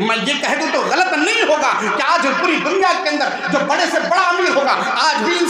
میں یہ کہہ دوں تو غلط نہیں ہوگا کہ آج پوری دنیا کے اندر جو بڑے سے بڑا امیر ہوگا آج بھی ان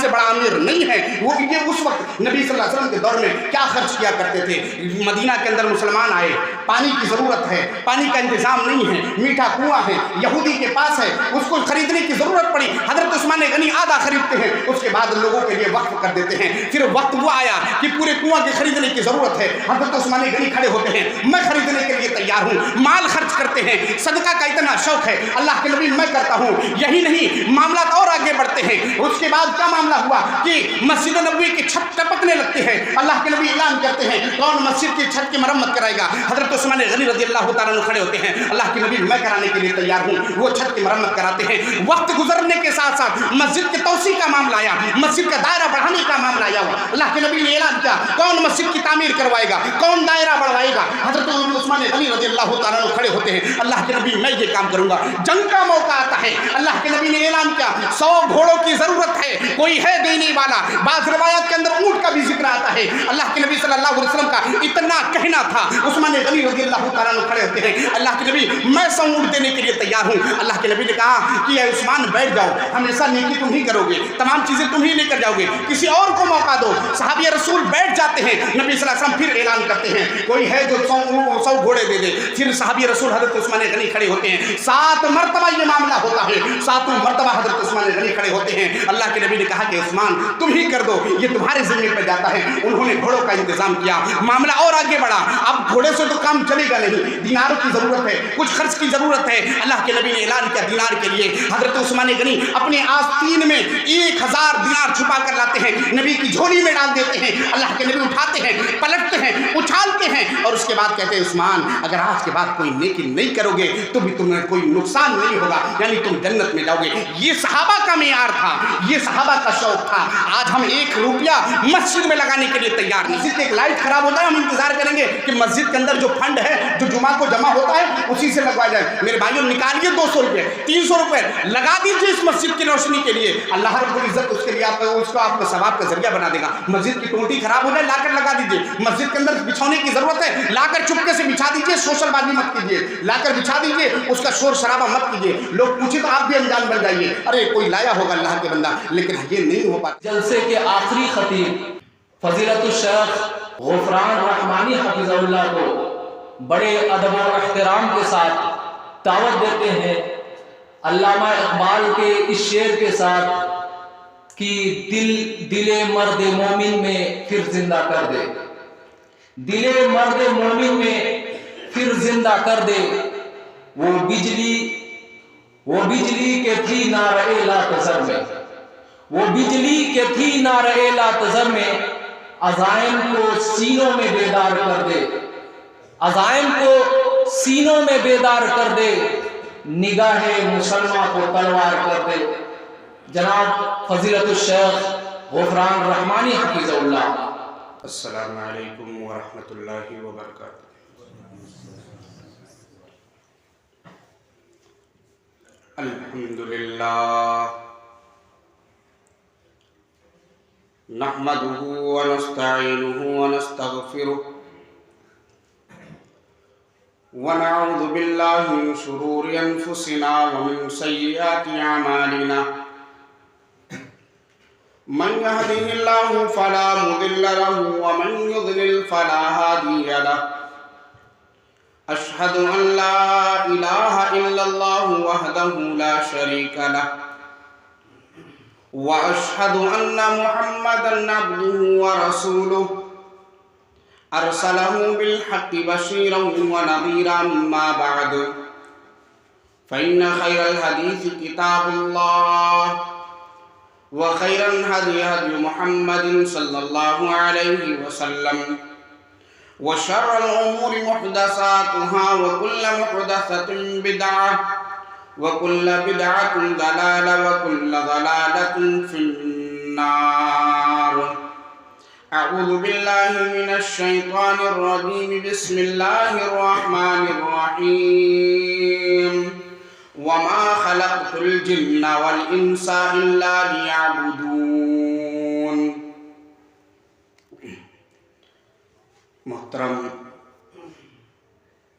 سے بڑا امیر نہیں ہے. وہ یہ اس وقت نبی صلی اللہ علیہ وسلم کے دور میں کیا خرچ کیا کرتے تھے. مدینہ کے اندر مسلمان آئے, پانی کی ضرورت ہے, پانی کا انتظام نہیں ہے, میٹھا کنواں ہے یہودی کے پاس ہے, اس کو خریدنے کی ضرورت پڑی. حضرت عثمان غنی آدھا خریدتے ہیں, اس کے بعد لوگوں کے لیے وقف کر دیتے ہیں. پھر وقت وہ آیا کہ پورے کنواں کے خریدنے کی ضرورت ہے, حضرت عثمان غنی کھڑے ہوتے ہیں, میں خریدنے کے لیے تیار ہوں, مال خرچ کرتے ہیں. صدقہ کا اتنا شوق ہے اللہ کے نبی میں کرتا ہوں. یہی نہیں, معاملات اور آگے بڑھتے ہیں. اس کے بعد کیا معاملہ ہوا کہ مسجد نبوی کی چھت ٹپکنے لگتی ہے. اللہ کے نبی اعلان کرتے ہیں کون مسجد کی چھت کی مرمت کرائے گا. حضرت عثمان غنی رضی اللہ تعالیٰ عنہ کھڑے ہوتے ہیں, اللہ کے نبی میں کرانے کے لیے تیار ہوں. وہ چھت کی مرمت کراتے ہیں. وقت گزرنے کے ساتھ ساتھ مسجد کی توسیع کا معاملہ آیا, مسجد کا دائرہ بڑھانے کا معاملہ آیا. اللہ کے نبی نے اعلان کیا کون مسجد کی تعمیر کروائے گا, کون دائرہ بڑھوائے گا. حضرت عثمان غنی رضی اللہ تعالیٰ عنہ کھڑے ہوتے ہیں, اللہ کے نبی میں یہ کام کروں گا. جنگ کا موقع آتا ہے, اللہ کے نبی نے اعلان کیا 100 گھوڑوں کی ضرورت ہے, کوئی ہے دینے والا. بعض روایات کے اندر اونٹ کا بھی ذکر آتا ہے. اللہ کے نبی صلی اللہ علیہ وسلم کا اتنا کہنا تھا. عثمان غنی رضی اللہ تعالیٰ عنہ کھڑے ہوتے ہیں, اللہ کے نبی میں 100 اونٹ دینے کے لیے تیار ہوں. اللہ کے نبی نے کہا کہ اے عثمان بیٹھ جاؤ, ہمیشہ نیکی تم ہی کرو گے, تمام چیزیں تم ہی لے کر جاؤ گے, کسی اور کو موقع دو. صحابی رسول بیٹھ جاتے ہیں. نبی صلی اللہ علیہ وسلم پھر اعلان کرتے ہیں کوئی ہے جو 100 گھوڑے دے دے. پھر صحابی رسول حضرت عثمان غنی کھڑے ہوتے ہیں. 7 مرتبہ یہ معاملہ ہوتا ہے, 7 مرتبہ حضرت عثمان غنی کھڑے ہوتے ہیں. اللہ کے نبی نے کہا کہ عثمان تم ہی کر دو, یہ تمہارے ذمہ پہ جاتا ہے. انہوں نے گھوڑوں کا انتظام کیا, معاملہ اور آگے بڑھا. اب گھوڑے سے تو کام چلے گا نہیں, دیناروں کی ضرورت ہے, کچھ خرچ کی ضرورت ہے. اللہ کے نبی نے اعلان کیا دینار کے لیے. حضرت عثمان غنی اپنے آستین میں 1000 دینار چھپا کر لاتے ہیں, نبی کی جھولی میں ڈال دیتے ہیں. اللہ کے نبی اٹھاتے ہیں, پلٹتے ہیں, اچھالتے ہیں, اور اس کے بعد کہتے ہیں عثمان اگر آج کے بعد کوئی نیکی نہیں کرو گے تو بھی تمہیں کوئی نقصان نہیں ہوگا, یعنی تم جنت میں جاؤ گے. یہ صحابہ کا معیار تھا, یہ صحابہ کا شوق تھا. آج ہم 1 روپیہ مسجد میں لگانے کے لیے تیار نہیں. مسجد ایک لائٹ خراب ہوتا ہے, ہم انتظار کریں گے کہ مسجد کے اندر جو فنڈ ہے جو جمعہ کو جمع ہوتا ہے اسی سے لگوایا جائے. میرے بھائیوں نکالیے 200 روپے 300 روپے لگا دیجیے اس مسجد کی روشنی کے لیے. اللہ رب العزت اس کے لیے اس کو آپ کو ثواب کا ذریعہ بنا دے گا. مسجد کی ٹوٹی خراب ہو جائے لا کر لگا دیجیے. مسجد کے اندر بچھونے کی ضرورت ہے, لا کر چپکے سے بچھا دیجیے, سوشل بازی مت کیجیے, لا کر بچھا دیجیے, اس کا شور شرابہ مت کیجیے. لوگ پوچھے تو آپ بھی انجان بن جائیے, ارے کوئی لایا ہوگا اللہ کے بندہ, لیکن یہ نہیں ہو پاتا. جلسے کے آخری خطیب فضیلت الشیخ غفران رحمانی حفظہ اللہ کو بڑے ادب و احترام کے ساتھ دعوت دیتے ہیں. علامہ اقبال کے اس شعر کے ساتھ کہ دل مرد مومن میں پھر زندہ کر دے, دل مرد مومن میں پھر زندہ کر دے. وہ بجلی کے تھی نارے لا تذر میں, وہ بجلی کے تھی نارے لا تذر میں, عزائم کو سینوں میں بیدار کر دے, عزائم کو سینوں میں بیدار کر دے, نگاہ مسلمہ کو تلوار کر دے. جناب فضیلت الشیخ غفران رحمانی حفظہ اللہ. السلام علیکم ورحمۃ اللہ وبرکاتہ. الحمدللہ نحمده ونستعینه ونستغفره ونعوذ باللہ من شرور انفسنا ومن سیئات اعمالنا. من يهده الله فلا مضل له ومن يضلل فلا هادي له. أشهد أن لا إله إلا الله وحده لا شريك له وأشهد أن محمدًا عبده ورسوله أرسله بالحق بشيرا ونذيرا. أما بعد فإن خير الحديث كتاب الله وخير الهدي هدي محمد صلى الله عليه وسلم وشر الأمور محدثاتها وكل محدثة بدعة وكل بدعة ضلالة وكل ضلالة في النار. أعوذ بالله من الشيطان الرجيم. بسم الله الرحمن الرحيم. وما خلقت الجن والإنس إلا ليعبدون. محترم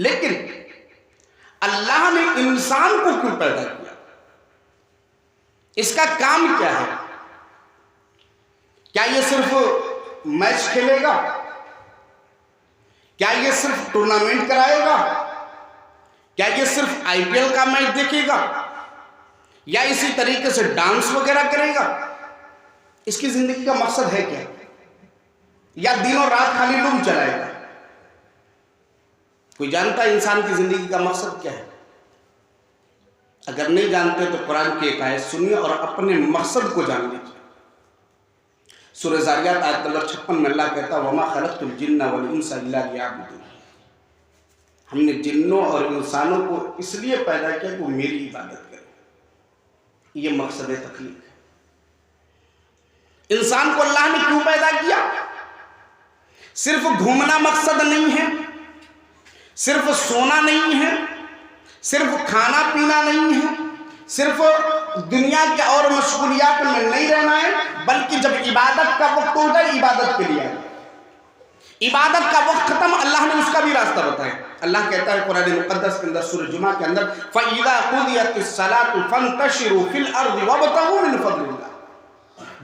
لیکن اللہ نے انسان کو کیوں پیدا کیا؟ اس کا کام کیا ہے؟ کیا یہ صرف میچ کھیلے گا؟ کیا یہ صرف ٹورنامنٹ کرائے گا؟ کیا یہ صرف آئی پی ایل کا میچ دیکھے گا؟ یا اسی طریقے سے ڈانس وغیرہ کرے گا؟ اس کی زندگی کا مقصد ہے کیا؟ یا دن اور رات خالی لوم چلائے گا؟ کوئی جانتا ہے انسان کی زندگی کا مقصد کیا ہے؟ اگر نہیں جانتے تو قرآن کی ایک آیت سنیے اور اپنے مقصد کو جان لیجیے۔ سورہ ذاریات آیت نمبر 56 میں اللہ کہتا ہے وَمَا خَلَقْتُ الْجِنَّ وَالْإِنسَ إِلَّا لِيَعْبُدُونِ، ہم نے جنوں اور انسانوں کو اس لیے پیدا کیا کہ وہ میری عبادت کریں۔ یہ مقصد تخلیق ہے۔ انسان کو اللہ نے کیوں پیدا کیا؟ صرف گھومنا مقصد نہیں ہے، صرف سونا نہیں ہے، صرف کھانا پینا نہیں ہے، صرف دنیا کے اور مشغولیات میں نہیں رہنا ہے، بلکہ جب عبادت کا وقت ہو جائے عبادت کے لیے آئے۔ عبادت کا وقت ختم، اللہ نے اس کا بھی راستہ بتایا۔ اللہ کہتا ہے قرآن مقدس کے اندر سورہ جمعہ کے اندر فَإِذَا قُضِيَتِ الصَّلَاةُ فَانتَشِرُوا فِي الْأَرْضِ وَابْتَغُوا مِنْ فَضْلِ اللَّهِ۔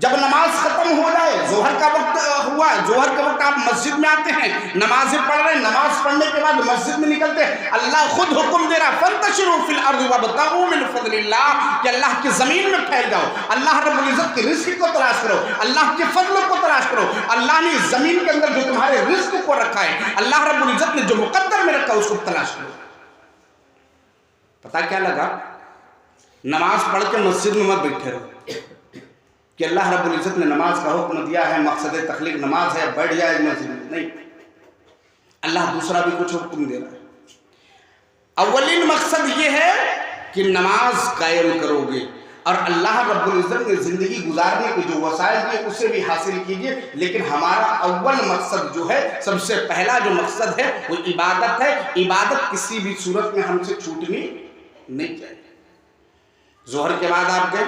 جب نماز ختم ہو جائے، ظہر کا وقت ہوا، ظہر کے وقت آپ مسجد میں آتے ہیں، نمازیں پڑھ رہے ہیں، نماز پڑھنے کے بعد مسجد میں نکلتے ہیں، اللہ خود حکم دے رہا فَانتَشِرُوا فِي الْأَرْضِ وَابْتَغُوا مِنْ فَضْلِ اللَّهِ کہ اللہ کی زمین میں پھیل جاؤ، اللہ رب العزت کے رزق کو تلاش کرو، اللہ کے فضل کو تلاش کرو۔ اللہ نے زمین کے اندر جو تمہارے رزق کو رکھا ہے، اللہ رب العزت نے جو مقدر میں رکھا اس کو تلاش کرو۔ پتہ کیا لگا؟ نماز پڑھ کے مسجد میں مت بیٹھے رہو کہ اللہ رب العزت نے نماز کا حکم دیا ہے، مقصد تخلیق نماز ہے، بیٹھ جائے مسجد میں، نہیں، اللہ دوسرا بھی کچھ حکم دے رہا ہے۔ اولین مقصد یہ ہے کہ نماز قائم کرو گے، اور اللہ رب العزت نے زندگی گزارنے کے جو وسائل دیے اسے بھی حاصل کیجئے، لیکن ہمارا اول مقصد جو ہے، سب سے پہلا جو مقصد ہے وہ عبادت ہے۔ عبادت کسی بھی صورت میں ہم سے چھوٹنی نہیں چاہیے۔ ظہر کے بعد آپ گئے،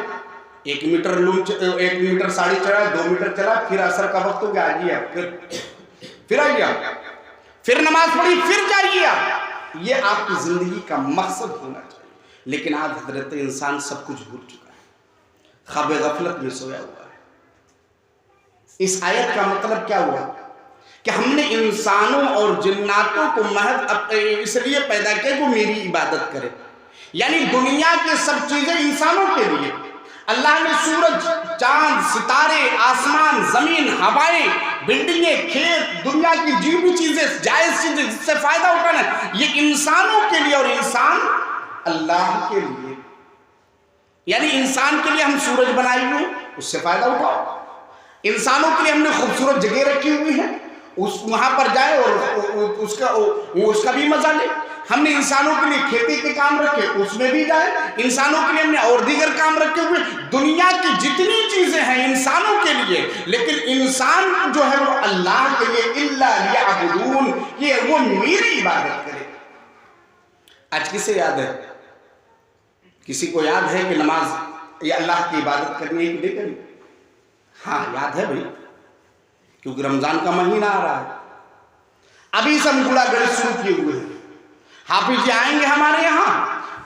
1 میٹر ساڑی چڑھا، 2 میٹر چلا، پھر عصر کا وقت ہو گیا، آئیے آپ پھر آئیے آپ، پھر نماز پڑھی، پھر جائیے آپ۔ یہ آپ کی زندگی کا مقصد ہونا چاہیے، لیکن آج حضرت انسان سب کچھ بھول چکا ہے، خواب غفلت میں سویا ہوا ہے۔ اس آیت کا مطلب کیا ہوا کہ ہم نے انسانوں اور جناتوں کو محض اس لیے پیدا کیا کہ وہ میری عبادت کرے، یعنی دنیا کے سب چیزیں انسانوں کے لیے۔ اللہ نے سورج، چاند، ستارے، آسمان، زمین، ہوائیں، بلڈنگیں، کھیت، دنیا کی جو بھی چیزیں جائز چیزیں جس سے فائدہ اٹھانا ہے، یہ انسانوں کے لیے اور انسان اللہ کے لیے۔ یعنی انسان کے لیے ہم سورج بنائے ہوئے ہیں، اس سے فائدہ اٹھاؤ۔ انسانوں کے لیے ہم نے خوبصورت جگہ رکھی ہوئی ہیں، وہاں پر جائے اور اس کا بھی مزہ لے۔ ہم نے انسانوں کے لیے کھیتی کے کام رکھے، اس میں بھی جائے۔ انسانوں کے لیے ہم نے اور دیگر کام رکھے ہوئے۔ دنیا کی جتنی چیزیں ہیں انسانوں کے لیے، لیکن انسان جو ہے وہ اللہ کے لیے اِلَّا لِيَعْبُدُونِ، یہ وہ میری عبادت کرے۔ آج کسے یاد ہے؟ کسی کو یاد ہے کہ نماز یہ اللہ کی عبادت کرنی ہے کہ نہیں کرنی؟ ہاں یاد ہے بھائی، کیونکہ رمضان کا مہینہ آ رہا ہے، ابھی سے ہم گڑا گڑ شروع کیے ہوئے ہیں۔ حافظ جی آئیں گے ہمارے یہاں،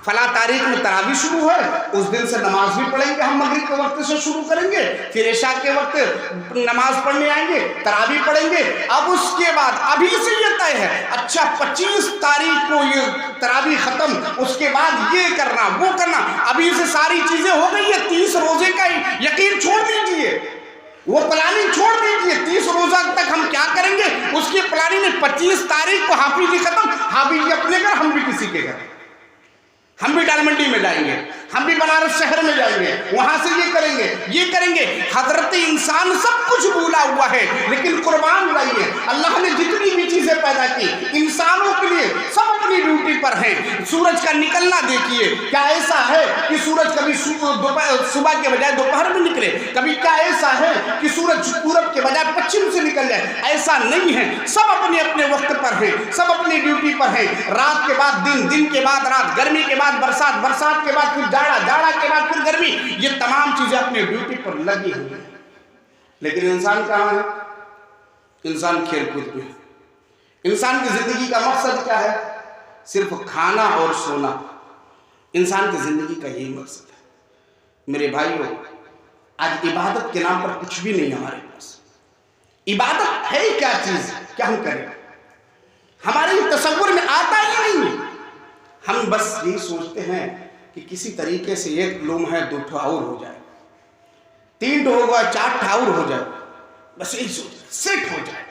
فلاں تاریخ میں تراویح شروع ہے، اس دن سے نماز بھی پڑھیں گے، ہم مغرب کے وقت سے شروع کریں گے، پھر عشاء کے وقت نماز پڑھنے آئیں گے، تراویح پڑھیں گے۔ اب اس کے بعد ابھی سے یہ طے ہے، اچھا 25 تاریخ کو یہ تراویح ختم، اس کے بعد یہ کرنا وہ کرنا، ابھی سے ساری چیزیں ہو گئی ہے۔ 30 روزے کا یقین چھوڑ دیجئے، وہ پلاننگ چھوڑ دیجئے، 30 روزہ تک ہم کیا کریں گے اس کی پلاننگ میں 25 تاریخ کو حافظ جی ختم، حافظ جی اپنے گھر، ہم بھی کسی کے گھر، ہم بھی ڈال منڈی میں جائیں گے، ہم بھی بنارس شہر میں جائیں گے، وہاں سے یہ کریں گے یہ کریں گے۔ حضرت انسان سب کچھ بھولا ہوا ہے، لیکن قربان جائیے، اللہ نے جتنی بھی چیزیں پیدا کی انسانوں کے لیے سب اپنی ڈیوٹی پر ہیں۔ سورج کا نکلنا دیکھیے، کیا ایسا ہے کہ سورج کبھی صبح کے بجائے دوپہر میں نکلے؟ کبھی کیا ایسا ہے کہ سورج پورب کے بجائے پچھم سے نکل جائے؟ ایسا نہیں ہے، سب اپنے اپنے وقت پر ہیں، سب اپنی ڈیوٹی پر ہیں۔ رات کے بعد دن، دن کے بعد رات، گرمی کے بعد برسات، برسات کے بعد پھر جاڑا، جاڑا کے بعد پھر گرمی، یہ تمام چیزیں اپنے ڈیوٹی پر لگی ہوئی ہیں۔ لیکن انسان کہاں ہے؟ انسان کھیل کود میں۔ انسان کی زندگی کا مقصد کیا ہے؟ صرف کھانا اور سونا انسان کی زندگی کا یہی مقصد ہے۔ میرے بھائیوں، آج عبادت کے نام پر کچھ بھی نہیں ہمارے پاس۔ عبادت ہے کیا چیز، کیا ہم کریں؟ ہمارے تصور میں آتا ہی نہیں ہے۔ ہم بس یہی سوچتے ہیں کہ کسی طریقے سے ایک لمحہ 2 ٹھاؤر ہو جائے، 3 ٹھاؤر 4 ٹھاؤر ہو جائے، بس یہی سوچ سیٹ ہو جائے۔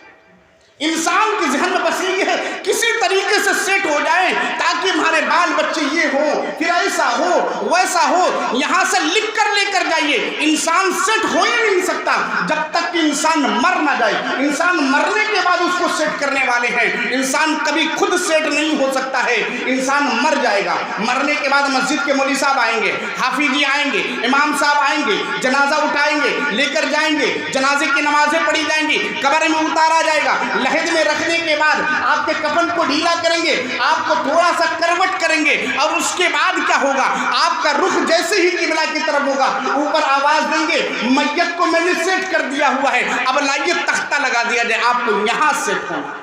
انسان کے ذہن میں بس یہ ہے کسی طریقے سے سیٹ ہو جائے تاکہ ہمارے بال بچے یہ ہو، پھر ایسا ہو ویسا ہو، یہاں سے لکھ کر لے کر جائیے۔ انسان سیٹ ہو ہی نہیں سکتا جب تک کہ انسان مر نہ جائے۔ انسان مرنے کے بعد اس کو سیٹ کرنے والے ہیں۔ انسان کبھی خود سیٹ نہیں ہو سکتا ہے، انسان مر جائے گا۔ مرنے کے بعد مسجد کے مولوی صاحب آئیں گے، حافظ جی آئیں گے، امام صاحب آئیں گے، جنازہ اٹھائیں گے، لے کر جائیں گے، جنازے کی نمازیں پڑھی جائیں گی، قبر میں اتارا جائے گا، لحد میں رکھنے کے بعد آپ کے کفن کو ڈھیلا کریں گے، آپ کو تھوڑا سا کروٹ کریں گے، اور اس کے بعد کیا ہوگا؟ آپ کا رخ جیسے ہی قبلہ کی طرف ہوگا، اوپر آواز دیں گے، میت کو میں نے سیٹ کر دیا ہوا ہے، اب لائیے تختہ لگا دیا جائے، آپ کو یہاں سیٹ ہونا۔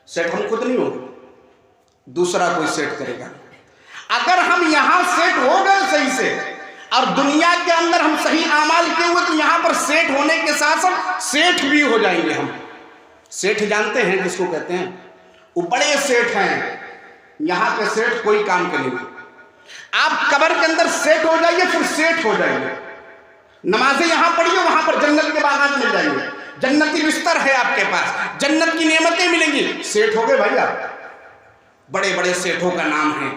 سیٹ ہم خود نہیں ہوگا، دوسرا کوئی سیٹ کرے گا۔ اگر ہم یہاں سیٹ ہو گئے صحیح سے اور دنیا کے اندر ہم صحیح اعمال کیے ہوئے تو یہاں پر سیٹ ہونے کے ساتھ ساتھ سیٹ بھی ہو جائیں گے۔ ہم سیٹ جانتے ہیں کس کو کہتے ہیں؟ وہ بڑے سیٹ ہیں، یہاں کے سیٹ کوئی کام کے نہیں۔ آپ قبر کے اندر سیٹ ہو جائیے پھر سیٹ ہو جائیں گے۔ نمازیں یہاں پڑھیے، وہاں پر جنت کے باغات مل جائیں گے، جنتی بستر ہے آپ کے پاس، جنت کی نعمتیں ملیں گی۔ سیٹ ہو گئے بھائی آپ؟ بڑے بڑے سیٹوں کا نام ہے۔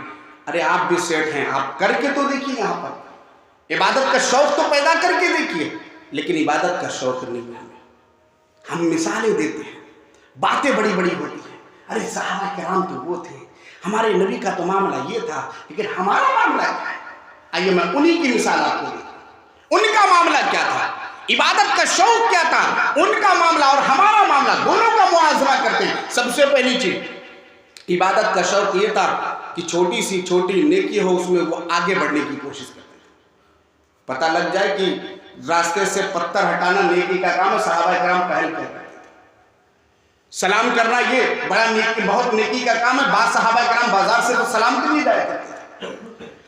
ارے آپ بھی سیٹ ہیں، آپ کر کے تو دیکھیے، یہاں پر عبادت کا شوق تو پیدا کر کے دیکھیے، لیکن عبادت کا شوق نہیں ہے۔ ہم مثالیں دیتے ہیں، باتیں بڑی بڑی ہوتی ہیں، ارے صحابہ کرام تو وہ تھے، ہمارے نبی کا تو معاملہ یہ تھا، لیکن ہمارا معاملہ کیا ہے؟ آئیے میں انہی کی مثال آپ کو دیتا ہوں۔ ان کا معاملہ کیا تھا، عبادت کا شوق کیا تھا، ان کا معاملہ اور ہمارا معاملہ، دونوں کا موازنہ کرتے ہیں۔ سب سے پہلی چیز، عبادت کا شوق یہ تھا کہ چھوٹی سی چھوٹی نیکی ہو اس میں وہ آگے بڑھنے کی کوشش کرتے ہیں۔ پتہ لگ جائے کہ راستے سے پتھر ہٹانا نیکی کا کام ہے، صحابہ کرام پہل کرتے تھے۔ سلام کرنا یہ بڑا نیکی، بہت نیکی کا کام ہے، بعض صحابہ کرام بازار سے تو سلام کے لیے جایا کرتے تھے۔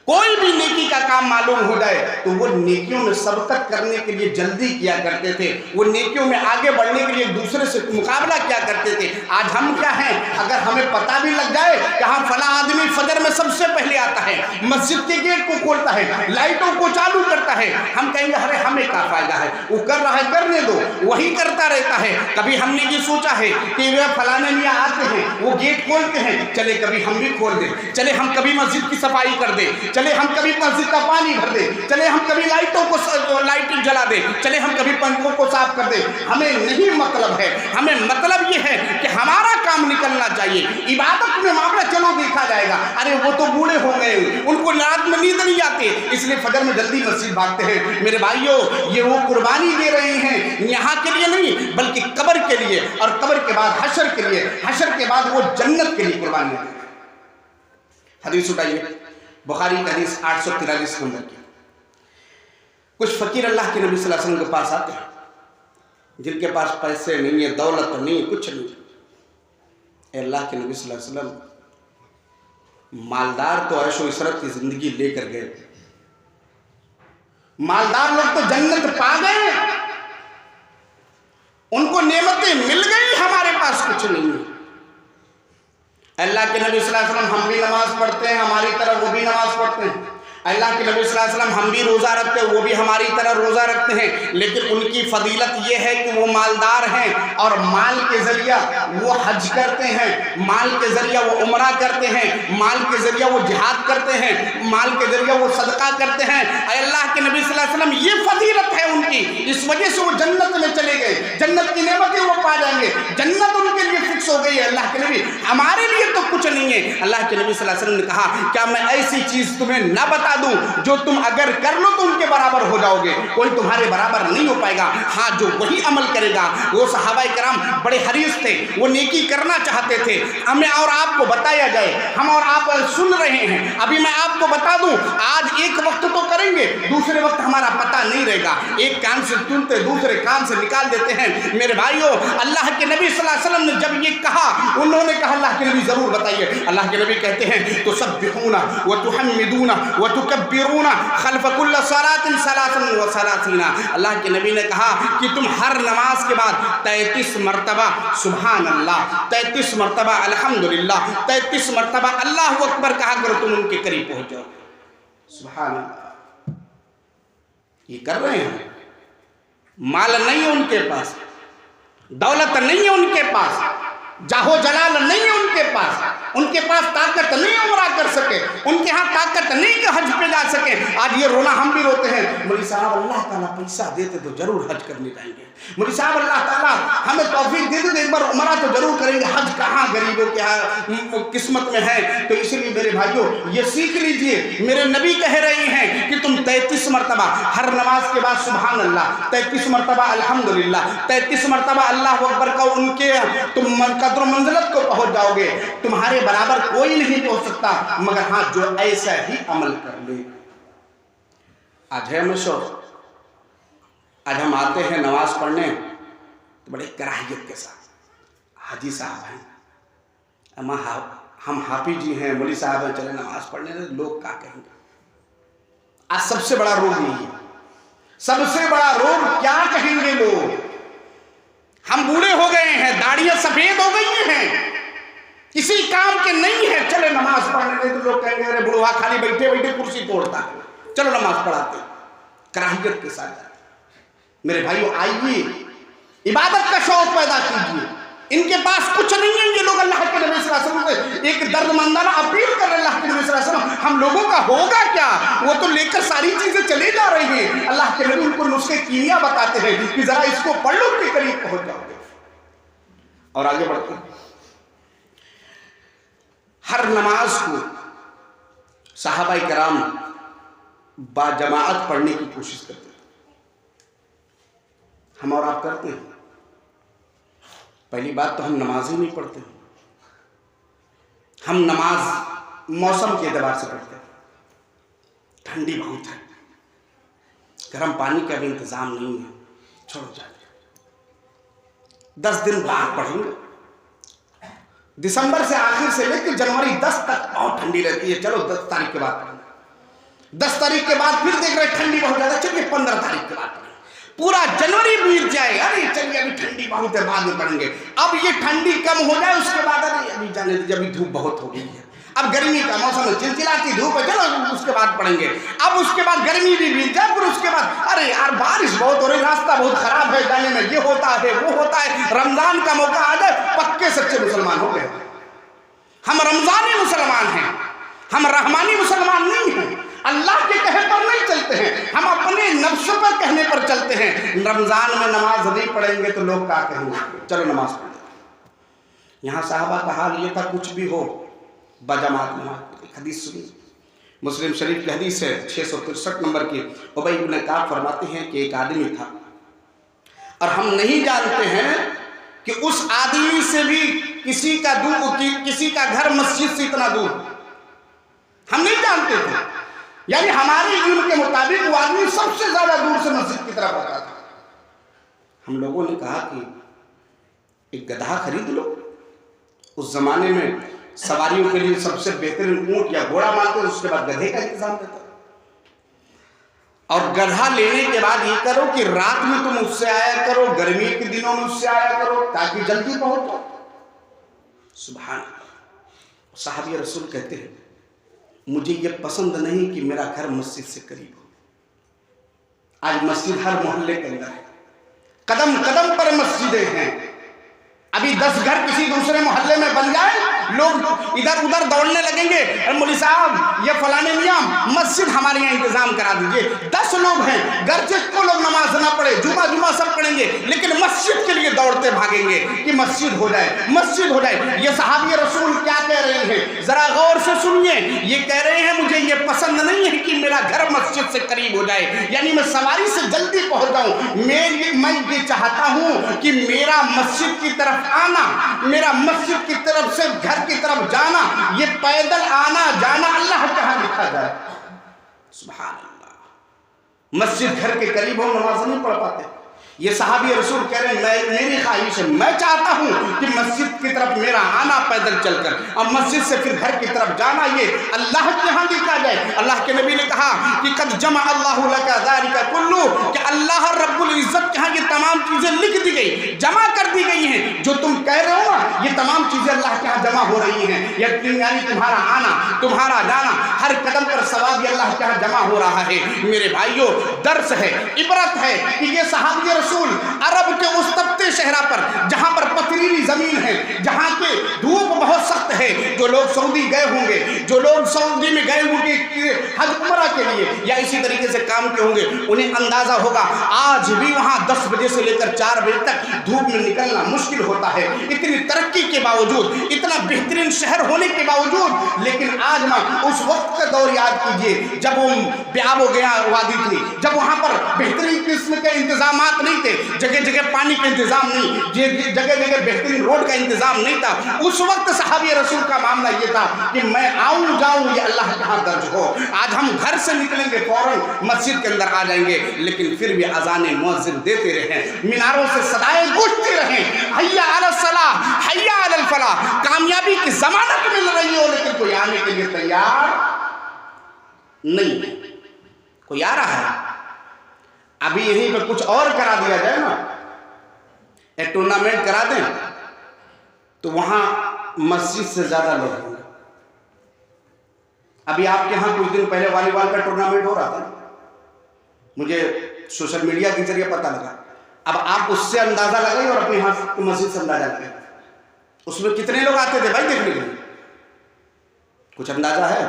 کوئی بھی نیکی کا کام معلوم ہو جائے تو وہ نیکیوں میں سبقت کرنے کے لیے جلدی کیا کرتے تھے، وہ نیکیوں میں آگے بڑھنے کے لیے ایک دوسرے سے مقابلہ کیا کرتے تھے۔ آج ہم کیا ہیں، اگر ہمیں پتہ بھی لگ جائے کہ ہاں فلاں آدمی فجر میں سب سے پہلے آتا ہے، مسجد کے گیٹ کو کھولتا ہے، لائٹوں کو چالو کرتا ہے، ہم کہیں گے ارے ہمیں کیا فائدہ ہے، وہ کر رہا ہے کرنے دو، وہی کرتا رہتا ہے۔ کبھی ہم نے یہ سوچا ہے کہ وہ فلانے میاں آتے ہیں، وہ گیٹ کھولتے ہیں، چلے کبھی ہم بھی کھول دیں، چلے ہم کبھی مسجد کی صفائی کر دیں، چلے ہم کبھی مسجد کا پانی بھر دیں، چلے ہم کبھی لائٹ جلا دیں، چلے ہم کبھی پنکھوں کو صاف کر دیں۔ ہمیں نہیں مطلب ہے، ہمیں مطلب یہ ہے کہ ہمارا کام نکلنا چاہیے۔ عبادت میں معاملہ چلو دیکھا جائے گا، ارے وہ تو بوڑھے ہو گئے، ان کو رات میں نیند نہیں آتی، اس لیے فجر میں جلدی مسجد بھاگتے ہیں۔ میرے بھائیوں، یہ وہ قربانی دے رہے ہیں یہاں کے لیے نہیں بلکہ قبر کے لیے، اور قبر کے بعد حشر کے لیے، حشر کے بعد وہ جنت کے لیے قربانی دے رہے ہیں۔ حدیث اٹھائیے، بخاری کی حدیث 843 نمبر کی۔ کچھ فقیر اللہ کے نبی صلی اللہ علیہ وسلم کے پاس آتے ہیں، جن کے پاس پیسے نہیں ہیں، دولت نہیں، کچھ نہیں۔ اے اللہ کے نبی صلی اللہ علیہ وسلم، مالدار تو عیش و عشرت کی زندگی لے کر گئے، مالدار لوگ تو جنت پا گئے، ان کو نعمتیں مل گئی، ہمارے پاس کچھ نہیں ہے۔ اللہ کے نبی صلی اللہ علیہ وسلم، ہم بھی نماز پڑھتے ہیں، ہماری طرح وہ بھی نماز پڑھتے ہیں۔ اللہ کے نبی صلی اللہ علیہ وسلم، ہم بھی روزہ رکھتے ہیں، وہ بھی ہماری طرح روزہ رکھتے ہیں، لیکن ان کی فضیلت یہ ہے کہ وہ مالدار ہیں اور مال کے ذریعہ وہ حج کرتے ہیں، مال کے ذریعہ وہ عمرہ کرتے ہیں، مال کے ذریعہ وہ جہاد کرتے ہیں، مال کے ذریعہ وہ صدقہ کرتے ہیں۔ اے اللہ کے نبی صلی اللہ علیہ وسلم، یہ فضیلت ہے ان کی، اس وجہ سے وہ جنت میں چلے گئے، جنت کی نعمتیں وہ پا جائیں گے، جنت ان کے لیے فکس ہو گئی ہے۔ اللہ کے نبی، ہمارے لیے تو کچھ نہیں ہے۔ اللہ کے نبی صلی اللہ علیہ وسلم نے کہا، کیا میں ایسی چیز تمہیں نہ بتا دوں جو تم اگر کر لو تو ان کے برابر ہو جاؤ گے؟ کوئی تمہارے برابر نہیں ہو پائے گا، ہاں جو وہی عمل کرے گا۔ وہ صحابہ کرام بڑے حریص تھے، وہ نیکی کرنا چاہتے تھے۔ ہمیں اور آپ کو بتایا جائے، ہم اور آپ سن رہے ہیں، ابھی میں آپ کو بتا دوں، آج ایک وقت تو کریں گے، دوسرے وقت ہمارا پتہ نہیں رہے گا، ایک کان سے سنتے دوسرے کان سے نکال دیتے ہیں۔ میرے بھائیوں، اللہ کے نبی صلی اللہ علیہ وسلم نے جب یہ کہا، انہوں نے کہا اللہ کے نبی ضرور بتائیے، اللہ کے نبی کہتے ہیں تسبحون وتحمدون وتکبرون خلف کل صلاۃ ثلاثا وثلاثین، اللہ کے نبی نے کہا کہ تم ہر نماز کے بعد 33 مرتبہ سبحان اللہ، 33 مرتبہ الحمدللہ، 33 مرتبہ اللہ اکبر کہا کرو، تم ان کے قریب پہنچ جاؤ۔ سبحان اللہ، یہ کر رہے ہیں؟ مال نہیں ہے ان کے پاس، دولت نہیں ہے ان کے پاس، جاہو جلال نہیں ہے ان کے پاس طاقت نہیں عمرہ کر سکے، ان کے ہاں طاقت نہیں کہ حج پہ جا سکے۔ آج یہ رونا ہم بھی روتے ہیں، مولوی صاحب اللہ تعالیٰ پیسہ دیتے تو ضرور حج کرنے جائیں گے، مولوی صاحب اللہ تعالیٰ ہمیں توفیق دے دے ایک بار عمرہ تو ضرور کریں گے، حج کہاں غریبوں کے ہاں قسمت میں ہے۔ تو اس لیے میرے بھائیوں یہ سیکھ لیجئے، میرے نبی کہہ رہے ہیں کہ تم 33 مرتبہ ہر نماز کے بعد سبحان اللہ، 33 مرتبہ الحمدللہ، 33 مرتبہ اللہ اکبر کا، ان کے تم قدر و منزلت کو پہنچ جاؤ گے۔ تمہارے برابر کوئی نہیں پہنچ سکتا مگر ہاں جو ایسا ہی عمل کر لے۔ آج ہے ہمیں شوق، آج ہم آتے ہیں نماز پڑھنے تو بڑے کراہیت کے ساتھ، حاجی صاحب ہیں، ہم حافظ جی ہیں، مولوی صاحب ہیں، چلے نماز پڑھنے، لوگ کیا کہیں گے۔ آج سب سے بڑا روگ یہی ہے، سب سے بڑا روگ کیا کہیں گے لوگ۔ ہم بوڑھے ہو گئے ہیں، داڑیاں سفید ہو گئی ہیں، کسی کام کے نہیں ہے، چلے نماز پڑھنے دے، تو لوگ کہیں گے ارے بڑھوا خالی بیٹھے بیٹھے کرسی توڑتا ہے، چلو نماز پڑھاتے ہیں، کراہیت کے ساتھ۔ میرے بھائیو آئیے عبادت کا شوق پیدا کیجیے۔ ان کے پاس کچھ نہیں ہے، یہ لوگ اللہ کے نبی صلی اللہ علیہ وسلم سے ایک درد مندانہ اپیل کر رہے ہیں، اللہ کے نبی صلی اللہ علیہ وسلم ہم لوگوں کا ہوگا کیا؟ وہ تو لے کر ساری چیزیں چلے جا رہے ہیں، اللہ کے نبی ان کو نسخے کیمیا بتاتے ہیں کہ ذرا اس کو پڑھ لو کے قریب پہنچ جاؤ گے۔ اور آگے بڑھتے ہیں، ہر نماز کو صحابہ کرام با جماعت پڑھنے کی کوشش کرتے ہیں، ہم اور آپ کرتے ہیں؟ پہلی بات تو ہم نماز ہی نہیں پڑھتے، ہم نماز موسم کے اعتبار سے پڑھتے ہیں، ٹھنڈی بہت ہے، گرم پانی کا بھی انتظام نہیں ہے، چھوڑو جائے 10 دن بعد پڑھیں گے، دسمبر سے آخر سے لے کے جنوری 10 تک بہت ٹھنڈی رہتی ہے، چلو 10 تاریخ کے بعد پڑھیں گے، 10 تاریخ کے بعد پھر دیکھ رہے ٹھنڈی بہت زیادہ، چلیے 15 تاریخ کے بعد پڑھیں گے، پورا جنوری بیت جائے، ارے چلیے ابھی ٹھنڈی بہت ہے بعد میں پڑھیں گے، اب یہ ٹھنڈی کم ہو جائے اس کے بعد ارے ابھی جانے دیجیے ابھی دھوپ بہت ہو گئی ہے، اب گرمی کا موسم ہے، چلچلاتی دھوپ ہے، چلو اس کے بعد پڑھیں گے، اب اس کے بعد گرمی بھی بیت جائے، پھر اس کے بعد ارے یار بارش بہت ہو رہی، راستہ بہت خراب ہے جانے میں، یہ ہوتا ہے وہ ہوتا ہے، رمضان کا موقع آ جائے، پکے سچے مسلمان ہو گئے۔ ہم رمضانی مسلمان ہیں، ہم رحمانی مسلمان نہیں ہیں، اللہ کے کہے پر نہیں چلتے ہیں، ہم اپنے نفس پر کہنے پر چلتے ہیں۔ رمضان میں نماز نہیں پڑھیں گے تو لوگ کیا کہیں گے، چلو نماز پڑھ لیں۔ یہاں صحابہ کا حال یہ تھا، کچھ بھی ہو بجماعت نماز۔ ایک حدیث سنی، مسلم شریف کی حدیث ہے 663 نمبر کی، ابی بن کعب فرماتے ہیں کہ ایک آدمی تھا اور ہم نہیں جانتے ہیں کہ اس آدمی سے بھی کسی کا گھر مسجد سے اتنا دور، ہم نہیں جانتے تھے، یعنی ہمارے علم کے مطابق وہ آدمی سب سے زیادہ دور سے مسجد کی طرف ہوتا تھا۔ ہم لوگوں نے کہا کہ ایک گدھا خرید لو، اس زمانے میں سواریوں کے لیے سب سے بہترین اونٹ یا گھوڑا مانتے، اس کے بعد گدھے کا انتظام دیتا، اور گدھا لینے کے بعد یہ کرو کہ رات میں تم اس سے آیا کرو، گرمی کے دنوں میں اس سے آیا کرو تاکہ جلدی پہنچو۔ سبحان اللہ۔ صحابی رسول کہتے ہیں مجھے یہ پسند نہیں کہ میرا گھر مسجد سے قریب ہو۔ آج مسجد ہر محلے کے اندر ہے، قدم قدم پر مسجدیں ہیں، ابھی 10 گھر کسی دوسرے محلے میں بن جائے لوگ ادھر ادھر دوڑنے لگیں گے، مولوی صاحب یہ فلانے میاں مسجد ہمارے یہاں انتظام کرا دیجئے، 10 لوگ ہیں، گرچہ کو لوگ نماز نہ پڑھے، جمعہ سب پڑھیں گے، لیکن مسجد کے لیے دوڑتے بھاگیں گے کہ مسجد ہو جائے، مسجد ہو جائے۔ یہ صحابی رسول کیا کہہ رہے ہیں ذرا غور سے سنیے، یہ کہہ رہے ہیں مجھے یہ پسند نہیں ہے کہ میرا گھر مسجد سے قریب ہو جائے، یعنی میں سواری سے جلدی پہنچ جاؤں، میں یہ چاہتا ہوں کہ میرا مسجد کی طرف آنا، میرا مسجد کی طرف سے گھر کی طرف جانا، یہ پیدل آنا جانا اللہ کہاں لکھا جائے۔ سبحان اللہ۔ مسجد گھر کے قریب ہو نماز نہیں پڑھ پاتے، یہ صحابی رسول کہہ رہے ہیں میری خواہش ہے، میں چاہتا ہوں کہ مسجد کی طرف میرا آنا پیدل چل کر اور مسجد سے پھر گھر کی طرف جانا یہ اللہ کے ہاں لکھا جائے۔ اللہ کے نبی نے کہا کہ قد جمع اللہ لک ذلک کلہ، کہ اللہ رب العزت کے ہاں یہ تمام چیزیں لکھ دی گئی، جمع کر دی گئی ہیں۔ جو تم کہہ رہے ہو نا یہ تمام چیزیں اللہ کے ہاں جمع ہو رہی ہیں، یعنی تمہارا آنا، تمہارا جانا، ہر قدم پر ثواب بھی اللہ کے ہاں جمع ہو رہا ہے۔ میرے بھائیوں، درس ہے، عبرت ہے کہ یہ صحابی رسول عرب کے اس تپتے صحرا پر جہاں پر پتھریلی زمین ہے، جہاں کے دھوپ بہت سخت ہے، جو لوگ سعودی گئے ہوں گے، جو لوگ سعودی میں گئے ہوں گے حج عمرہ کے لیے یا اسی طریقے سے کام کے ہوں گے، انہیں اندازہ ہوگا آج بھی وہاں 10 بجے سے لے کر 4 بجے تک دھوپ میں نکلنا مشکل ہوتا ہے۔ اتنی ترقی کے باوجود، اتنا بہترین شہر ہونے کے باوجود، لیکن آج نا اس وقت کا دور یاد کیجئے جب وہ بیاب و گیا وادی تھی، جب وہاں پر بہترین قسم کے انتظامات نہیں تھے، جگہ جگہ پانی کا انتظام نہیں، جگہ جگہ بہترین روڈ کا انتظام نہیں تھا۔ اس وقت صحابی رسول کا معاملہ یہ تھا کہ میں آؤں جاؤں یہ اللہ کے ہاں درج ہو۔ آج ہم گھر سے نکلیں گے فوراً مسجد کے اندر آ جائیں گے، لیکن پھر بھی اذان مؤذن دیتے رہیں، میناروں سے صدائیں گونجتی رہیں، حیا علی الصلاح، حیا علی الفلاح، کامیابی کی ضمانت مل رہی ہو، لیکن کوئی آنے کے لیے تیار نہیں۔ کوئی آ رہا ہے ابھی یہیں پہ کچھ اور کرا دیا جائے نا، ایک ٹورنامنٹ کرا دیں تو وہاں مسجد سے زیادہ لوگ ہوں گے۔ ابھی آپ کے ہاں کچھ دن پہلے والی بال کا ٹورنامنٹ ہو رہا تھا، مجھے سوشل میڈیا کے ذریعے پتہ لگا۔ اب آپ اس سے اندازہ لگائیے اور اپنے ہاں مسجد سے اندازہ لگائیے، اس میں کتنے لوگ آتے تھے بھائی دیکھنے کے لیے؟ کچھ اندازہ ہے؟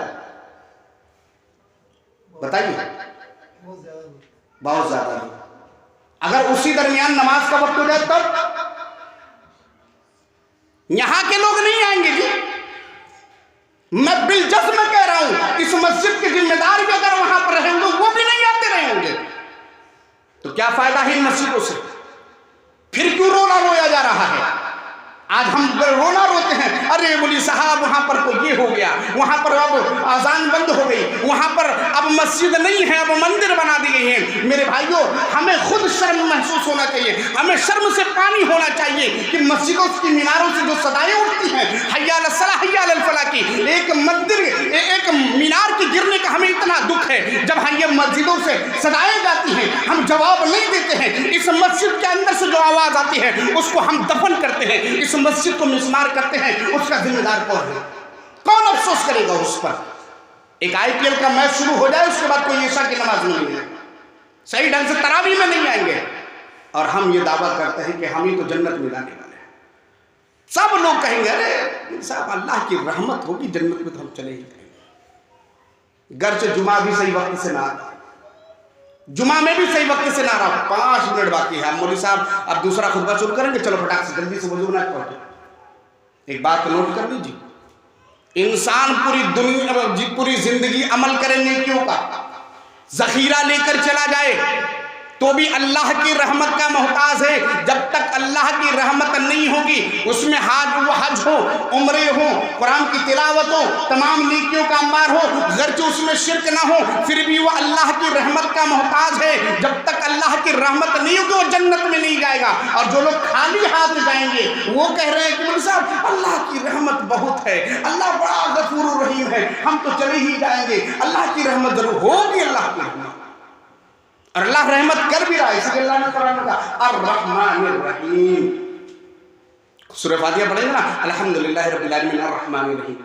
بتائیے۔ بہت زیادہ لوگ۔ اگر اسی درمیان نماز کا وقت ہو جائے تب یہاں کے لوگ نہیں آئیں گے جی۔ میں بالجزم کہہ رہا ہوں اس مسجد کے ذمہ دار بھی اگر وہاں پر رہیں گے وہ بھی نہیں آتے رہیں گے، تو کیا فائدہ ہے ان مسجدوں سے؟ پھر کیوں رونا رویا جا رہا ہے؟ آج ہم رونا روتے ہیں، ارے مولوی صاحب وہاں پر کوئی یہ ہو گیا، وہاں پر اب اذان بند ہو گئی، وہاں پر اب مسجد نہیں ہے، اب مندر بنا دی گئی ہے۔ میرے بھائیوں، ہمیں خود شرم محسوس ہونا چاہیے، ہمیں شرم سے پانی ہونا چاہیے کہ مسجدوں کی میناروں سے جو صدائیں اٹھتی ہیں حیا علی الصلاح حیا علی الفلاح کی، ایک مندر ایک مینار کے گرنے کا ہمیں اتنا دکھ ہے، جب یہ مسجدوں سے صدائیں جاتی ہیں ہم جواب نہیں دیتے ہیں، اس مسجد کے اندر سے جو آواز آتی ہے اس کو ہم دفن کرتے ہیں، اس مسجد کو مسمار کرتے ہیں، اس کا ذمہ دار کون ہے؟ کون افسوس کرے گا اس پر؟ ایک IPL کا میچ شروع ہو جائے اس کے بعد کوئی عشاء کی نماز نہیں ہے، صحیح ڈھنگ سے تراویح میں نہیں آئیں گے، اور ہم یہ دعویٰ کرتے ہیں کہ ہم ہی تو جنت میں جانے والے ہیں۔ سب لوگ کہیں گے ارے صاحب اللہ کی رحمت ہوگی جنت میں تو ہم چلے ہی جائیں گے۔ گھر سے جمعہ بھی صحیح وقت سے نہ آتا، جمعہ میں بھی صحیح وقت سے نہ رہا، 5 منٹ باقی ہے، مولوی صاحب اب دوسرا خطبہ شروع کریں گے، چلو پھٹاک سے جلدی سے وضو نہ پہنچے۔ ایک بات نوٹ کر لیجیے، انسان پوری زندگی عمل کرے نیکیوں کا، ذخیرہ لے کر چلا جائے تو بھی اللہ کی رحمت کا محتاج ہے۔ جب تک اللہ کی رحمت نہیں ہوگی، اس میں حج ہو، عمرے ہو، قرآن کی تلاوت ہو، تمام نیکیوں کا انبار ہو، گرچہ اس میں شرک نہ ہو، پھر بھی وہ اللہ کی رحمت کا محتاج ہے۔ جب تک اللہ کی رحمت نہیں ہوگی وہ جنت میں نہیں جائے گا۔ اور جو لوگ خالی ہاتھ جائیں گے وہ کہہ رہے ہیں کہ مولوی صاحب اللہ کی رحمت بہت ہے، اللہ بڑا غفور الرحیم ہے، ہم تو چلے ہی جائیں گے، اللہ کی رحمت ضرور ہوگی، اللہ کی رحمت، اور اللہ رحمت کر بھی رہا ہے۔ اس لیے اللہ نے قرآن میں کہا الرحمن الرحیم۔ سورہ فاتحہ پڑھیں گے نا، الحمدللہ رب العالمین الرحمن الرحیم،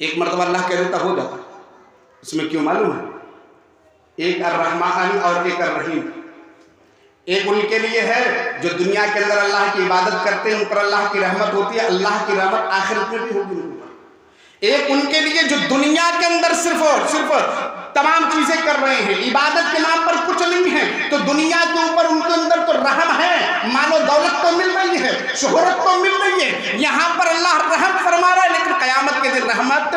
ایک مرتبہ اللہ کہہ دیتا ہو جاتا۔ اس میں کیوں معلوم ہے؟ ایک الرحمن اور ایک الرحیم، ایک ان کے لیے ہے جو دنیا کے اندر اللہ کی عبادت کرتے ہیں، ان پر اللہ کی رحمت ہوتی ہے، اللہ کی رحمت آخرت میں بھی ہوگی ان پر۔ ایک ان کے لیے جو دنیا کے اندر صرف اور صرف تمام چیزیں کر رہے ہیں، عبادت کے نام پر کچھ نہیں ہے، تو دنیا کے اوپر ان کے اندر تو رحم ہے، مال و دولت تو مل رہی ہے، شہرت تو مل رہی ہے، یہاں پر اللہ رحم فرما رہا ہے، لیکن قیامت کے دن رحمت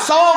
100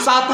7